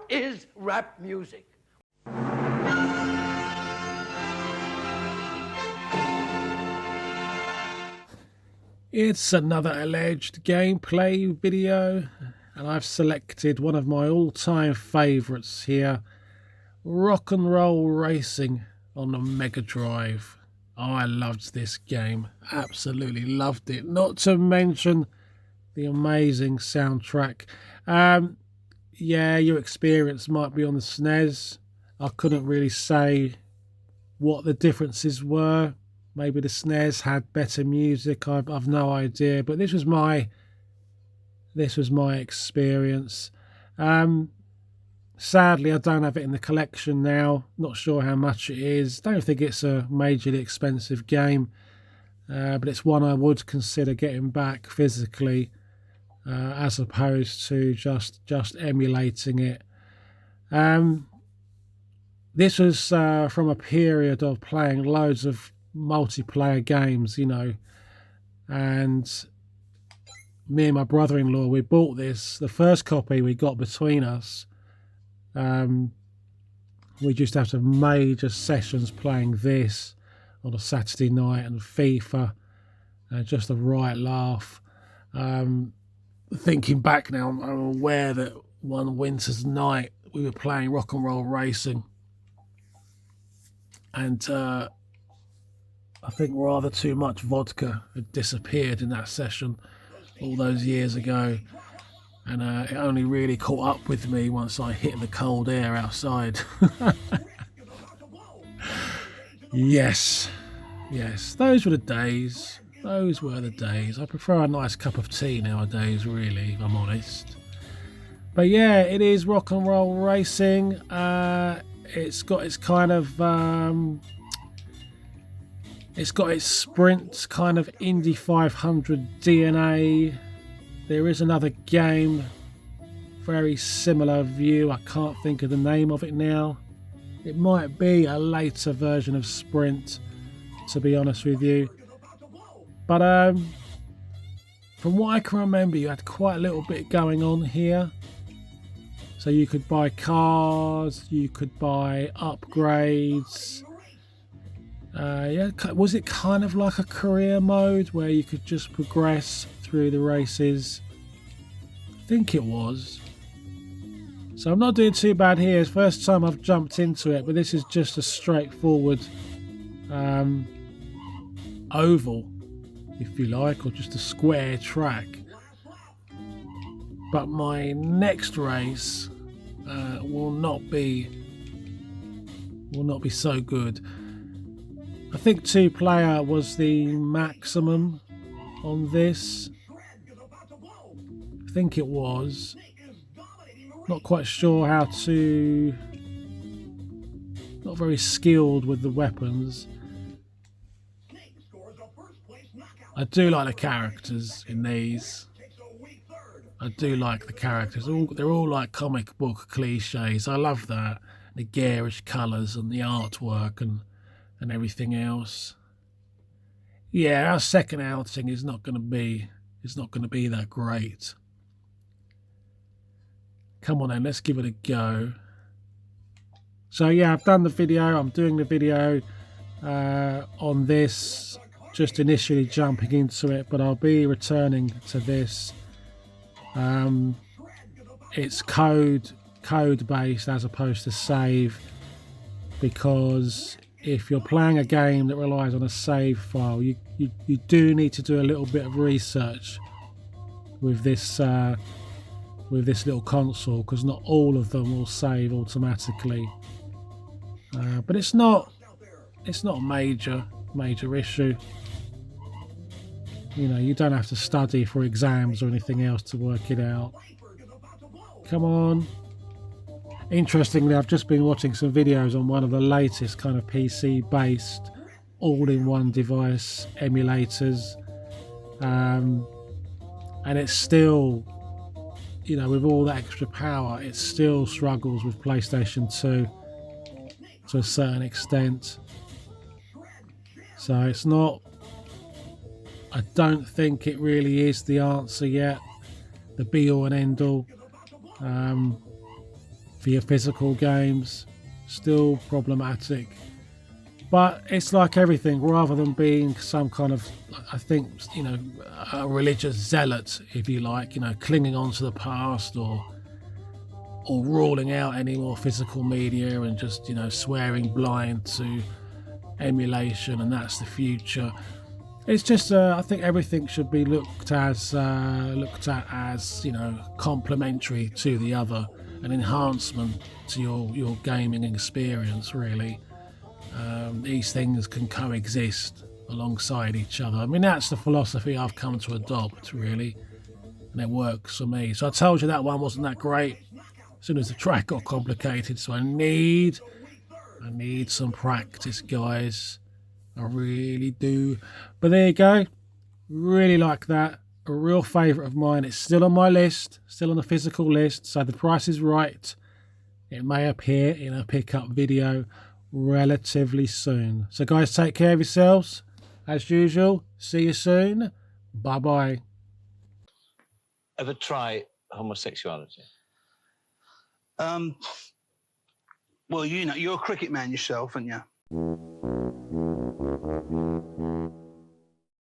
is rap music. It's another alleged gameplay video, and I've selected one of my all-time favourites here, Rock and Roll Racing on the Megadrive. Oh, I loved this game, absolutely loved it, not to mention the amazing soundtrack. Yeah, your experience might be on the SNES. I couldn't really say what the differences were. Maybe the SNES had better music. I've no idea. But this was my experience. Sadly, I don't have it in the collection now. Not sure how much it is. Don't think it's a majorly expensive game, but it's one I would consider getting back physically, as opposed to just emulating it. This was from a period of playing loads of multiplayer games, you know, and me and my brother-in-law, we bought this, the first copy we got between us. We just have to major sessions playing this on a Saturday night, and FIFA, just a right laugh. Thinking back now, I'm aware that one winter's night we were playing Rock and Roll Racing, and I think rather too much vodka had disappeared in that session all those years ago, and it only really caught up with me once I hit the cold air outside. Yes, those were the days. Those were the days. I prefer a nice cup of tea nowadays, really, if I'm honest. But yeah, it is Rock and Roll Racing. It's got its kind of... It's got its sprint kind of Indy 500 DNA. There is another game, very similar view. I can't think of the name of it now. It might be a later version of Sprint, to be honest with you. But from what I can remember, you had quite a little bit going on here. So you could buy cars, you could buy upgrades. Yeah, was it kind of like a career mode where you could just progress through the races? I think it was. So I'm not doing too bad here. It's the first time I've jumped into it, but this is just a straightforward oval, if you like, or just a square track. But my next race will not be so good. I think 2-player was the maximum on this. I think it was. Not quite sure how to... Not very skilled with the weapons. I do like the characters in these. I do like the characters. They're all like comic book cliches. I love that. The garish colours and the artwork and everything else. Yeah, our second outing is not going to be that great. Come on then, let's give it a go. So yeah, I've done the video. I'm doing the video on this, just initially jumping into it, but I'll be returning to this. It's code based as opposed to save, because if you're playing a game that relies on a save file, you do need to do a little bit of research with this little console, because not all of them will save automatically. But it's not a major issue. You know, you don't have to study for exams or anything else to work it out. Come on. Interestingly, I've just been watching some videos on one of the latest kind of PC-based all-in-one device emulators, and it's still, you know, with all that extra power, it still struggles with PlayStation 2 to a certain extent. So it's not... I don't think it really is the answer yet, the be-all and end-all. for your physical games. Still problematic. But it's like everything, rather than being some kind of, I think, you know, a religious zealot, if you like, you know, clinging on to the past or ruling out any more physical media and just, you know, swearing blind to emulation and that's the future. It's just, I think everything should be looked at as, you know, complementary to the other, an enhancement to your gaming experience. Really, these things can coexist alongside each other. I mean, that's the philosophy I've come to adopt, really, and it works for me. So I told you that one wasn't that great. As soon as the track got complicated, so I need some practice, guys. I really do. But there you go. Really like that. A real favourite of mine. It's still on my list, still on the physical list, so the price is right. It may appear in a pickup video relatively soon. So guys, take care of yourselves. As usual, see you soon. Bye-bye. Ever try homosexuality? Well, you know, you're a cricket man yourself, aren't you?